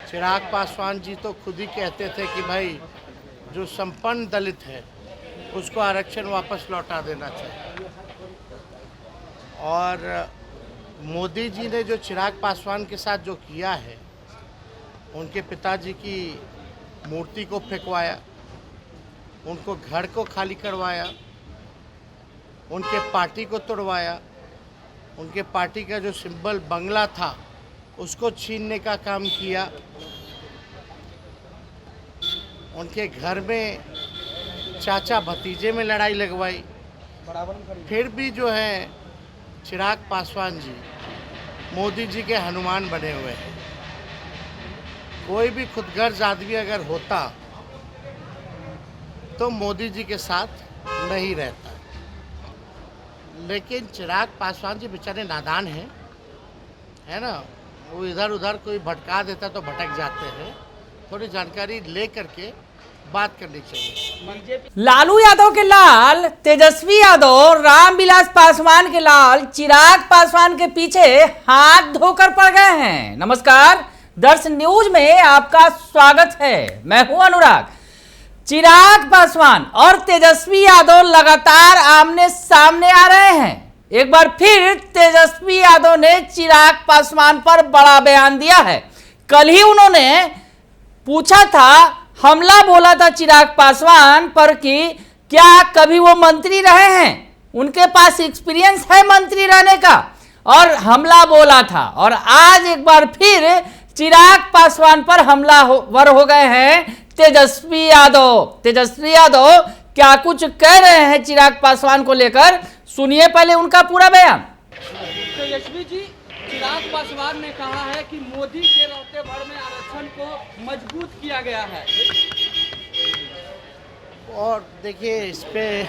चिराग पासवान जी तो खुद ही कहते थे कि भाई जो संपन्न दलित है उसको आरक्षण वापस लौटा देना चाहिए। और मोदी जी ने जो चिराग पासवान के साथ जो किया है, उनके पिताजी की मूर्ति को फेंकवाया, उनको घर को खाली करवाया, उनके पार्टी को तोड़वाया, उनके पार्टी का जो सिंबल बंगला था उसको छीनने का काम किया, उनके घर में चाचा भतीजे में लड़ाई लगवाई। फिर भी जो है चिराग पासवान जी मोदी जी के हनुमान बने हुए हैं। कोई भी खुदगर्ज आदमी अगर होता तो मोदी जी के साथ नहीं रहता। लेकिन चिराग पासवान जी बेचारे नादान हैं, है ना। वो इधर उधर कोई भटका देता तो भटक जाते हैं। थोड़ी जानकारी ले करके बात करनी चाहिए। लालू यादव के लाल तेजस्वी यादव, रामविलास पासवान के लाल चिराग पासवान के पीछे हाथ धोकर पड़ गए हैं। नमस्कार, दर्शन न्यूज में आपका स्वागत है। मैं हूं अनुराग। चिराग पासवान और तेजस्वी यादव लगातार आमने सामने आ रहे हैं। एक बार फिर तेजस्वी यादव ने चिराग पासवान पर बड़ा बयान दिया है। कल ही उन्होंने पूछा था, हमला बोला था चिराग पासवान पर कि क्या कभी वो मंत्री रहे हैं, उनके पास एक्सपीरियंस है मंत्री रहने का, और हमला बोला था। और आज एक बार फिर चिराग पासवान पर हमलावर हो गए हैं तेजस्वी यादव। तेजस्वी यादव क्या कुछ कह रहे हैं चिराग पासवान को लेकर, सुनिए पहले उनका पूरा बयान। तेजस्वी जी, चिराग पासवान ने कहा है कि मोदी के रहते भर में आरक्षण को मजबूत किया गया है। और देखिए, इस पे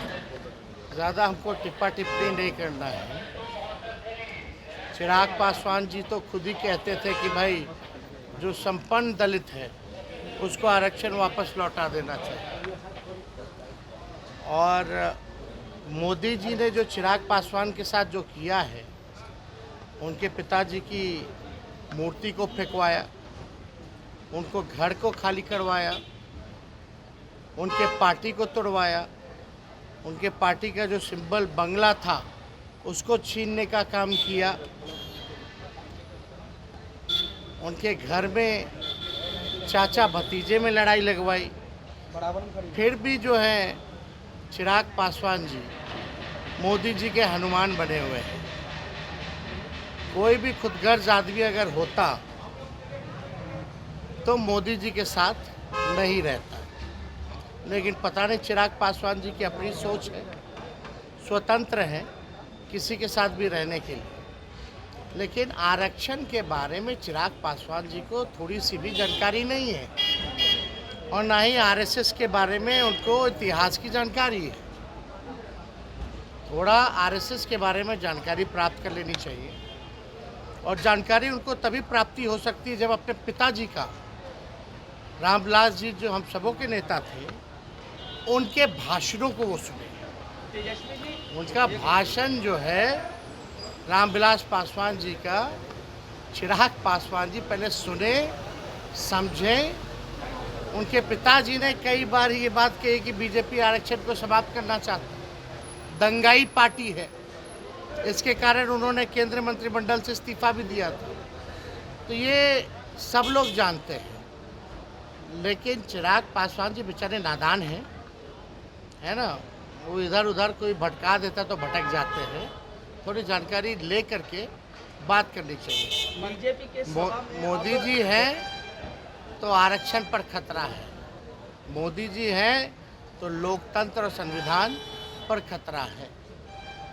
ज़्यादा हमको टिप्पा टिप्पणी नहीं करना है। चिराग पासवान जी तो खुद ही कहते थे कि भाई जो संपन्न दलित है उसको आरक्षण वापस लौटा देना चाहिए। और मोदी जी ने जो चिराग पासवान के साथ जो किया है, उनके पिताजी की मूर्ति को फेंकवाया, उनको घर को खाली करवाया, उनके पार्टी को तोड़वाया, उनके पार्टी का जो सिंबल बंगला था उसको छीनने का काम किया, उनके घर में चाचा भतीजे में लड़ाई लगवाई। फिर भी जो है चिराग पासवान जी मोदी जी के हनुमान बने हुए हैं। कोई भी खुदगर्ज आदमी अगर होता तो मोदी जी के साथ नहीं रहता। लेकिन पता नहीं चिराग पासवान जी की अपनी सोच है, स्वतंत्र है किसी के साथ भी रहने के लिए। लेकिन आरक्षण के बारे में चिराग पासवान जी को थोड़ी सी भी जानकारी नहीं है, और ना ही आरएसएस के बारे में उनको इतिहास की जानकारी है। थोड़ा आरएसएस के बारे में जानकारी प्राप्त कर लेनी चाहिए। और जानकारी उनको तभी प्राप्ति हो सकती है जब अपने पिताजी का, रामविलास जी जो हम सबों के नेता थे, उनके भाषणों को वो सुने। उनका भाषण जो है रामविलास पासवान जी का, चिराग पासवान जी पहले सुने, समझें। उनके पिताजी ने कई बार ये बात कही कि बीजेपी आरक्षण को समाप्त करना चाहती है, दंगाई पार्टी है। इसके कारण उन्होंने केंद्रीय मंत्रिमंडल से इस्तीफा भी दिया था। तो ये सब लोग जानते हैं। लेकिन चिराग पासवान जी बेचारे नादान हैं, है ना। वो इधर उधर कोई भटका देता तो भटक जाते हैं। थोड़ी जानकारी ले करके बात करनी चाहिए। बीजेपी के मोदी जी हैं तो आरक्षण पर खतरा है, मोदी जी हैं तो लोकतंत्र और संविधान पर खतरा है।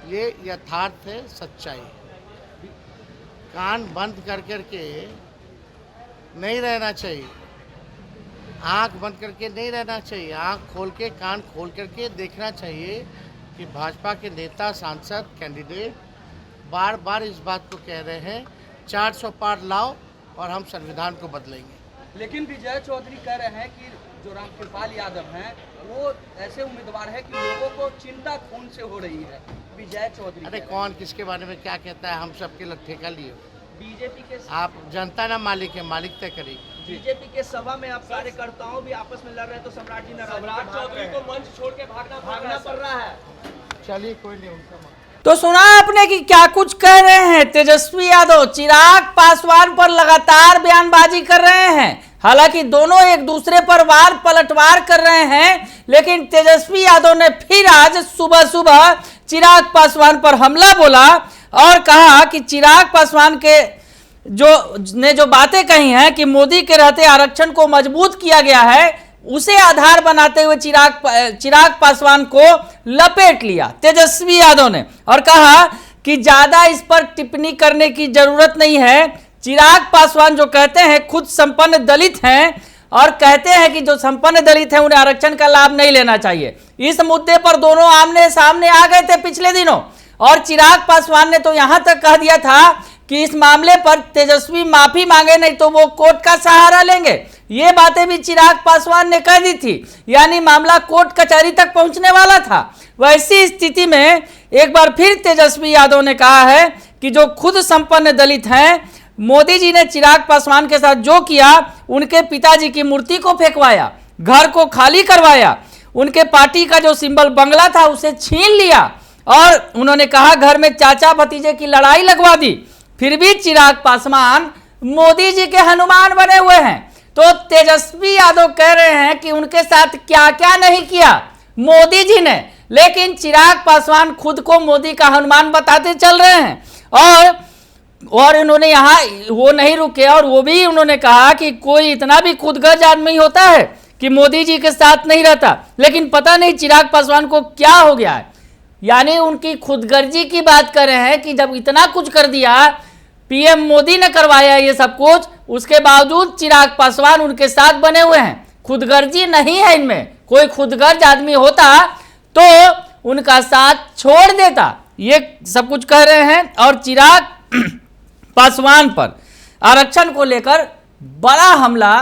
ये यथार्थ है, सच्चाई है। कान बंद कर करके नहीं रहना चाहिए, आंख बंद करके नहीं रहना चाहिए। आंख खोल के, कान खोल करके देखना चाहिए कि भाजपा के नेता, सांसद, कैंडिडेट बार बार इस बात को कह रहे हैं 400 पार लाओ और हम संविधान को बदलेंगे। लेकिन विजय चौधरी कह रहे हैं कि जो रामकृपाल यादव हैं वो ऐसे उम्मीदवार है कि लोगों को चिंता खून से हो रही है। विजय चौधरी, अरे कौन किसके बारे में क्या कहता है, हम सबके ठेका लिए। बीजेपी के आप जनता ना मालिक है, मालिक तय करेगी। बीजेपी के सभा में अब कार्यकर्ताओं भी आपस में लड़ रहे हैं, तो सम्राट जी सम्राट चौधरी को मंच छोड़ के भागना पड़ रहा है। चलिए कोई नहीं, उनका तो सुना आपने कि क्या कुछ कह रहे हैं तेजस्वी यादव। चिराग पासवान पर लगातार बयानबाजी कर रहे हैं। हालांकि दोनों एक दूसरे पर वार पलटवार कर रहे हैं, लेकिन तेजस्वी यादव ने फिर आज सुबह सुबह चिराग पासवान पर हमला बोला और कहा कि चिराग पासवान के जो बातें कही हैं कि मोदी के रहते आरक्षण को मजबूत किया गया है, उसे आधार बनाते हुए चिराग पासवान को लपेट लिया तेजस्वी यादव ने और कहा कि ज्यादा इस पर टिप्पणी करने की जरूरत नहीं है। चिराग पासवान जो कहते हैं खुद संपन्न दलित हैं और कहते हैं कि जो संपन्न दलित हैं उन्हें आरक्षण का लाभ नहीं लेना चाहिए। इस मुद्दे पर दोनों आमने सामने आ गए थे पिछले दिनों और चिराग पासवान ने तो यहां तक कह दिया था कि इस मामले पर तेजस्वी माफी मांगे नहीं तो वो कोर्ट का सहारा लेंगे। ये बातें भी चिराग पासवान ने कह दी थी, यानी मामला कोर्ट कचहरी तक पहुंचने वाला था। वैसी स्थिति में एक बार फिर तेजस्वी यादव ने कहा है कि जो खुद संपन्न दलित हैं, मोदी जी ने चिराग पासवान के साथ जो किया, उनके पिताजी की मूर्ति को फेंकवाया, घर को खाली करवाया, उनके पार्टी का जो सिंबल बंगला था उसे छीन लिया और उन्होंने कहा घर में चाचा भतीजे की लड़ाई लगवा दी। फिर भी चिराग पासवान मोदी जी के हनुमान बने हुए हैं। तो तेजस्वी यादव कह रहे हैं कि उनके साथ क्या क्या नहीं किया मोदी जी ने, लेकिन चिराग पासवान खुद को मोदी का हनुमान बताते चल रहे हैं। और उन्होंने यहाँ वो नहीं रुके और वो भी उन्होंने कहा कि कोई इतना भी खुदगर्ज आदमी होता है कि मोदी जी के साथ नहीं रहता, लेकिन पता नहीं चिराग पासवान को क्या हो गया है। यानी उनकी खुदगर्जी की बात कर रहे हैं कि जब इतना कुछ कर दिया, पीएम मोदी ने करवाया ये सब कुछ, उसके बावजूद चिराग पासवान उनके साथ बने हुए हैं। खुदगर्जी नहीं है इनमें। कोई खुदगर्ज आदमी होता तो उनका साथ छोड़ देता। ये सब कुछ कह रहे हैं और चिराग पासवान पर आरक्षण को लेकर बड़ा हमला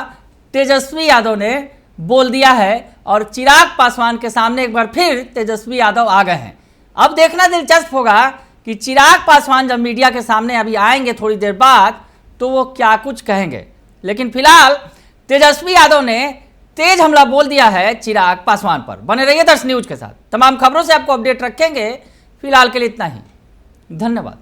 तेजस्वी यादव ने बोल दिया है और चिराग पासवान के सामने एक बार फिर तेजस्वी यादव आ गए हैं। अब देखना दिलचस्प होगा कि चिराग पासवान जब मीडिया के सामने अभी आएंगे थोड़ी देर बाद तो वो क्या कुछ कहेंगे। लेकिन फिलहाल तेजस्वी यादव ने तेज हमला बोल दिया है चिराग पासवान पर। बने रहिए दर्शन न्यूज के साथ, तमाम खबरों से आपको अपडेट रखेंगे। फिलहाल के लिए इतना ही, धन्यवाद।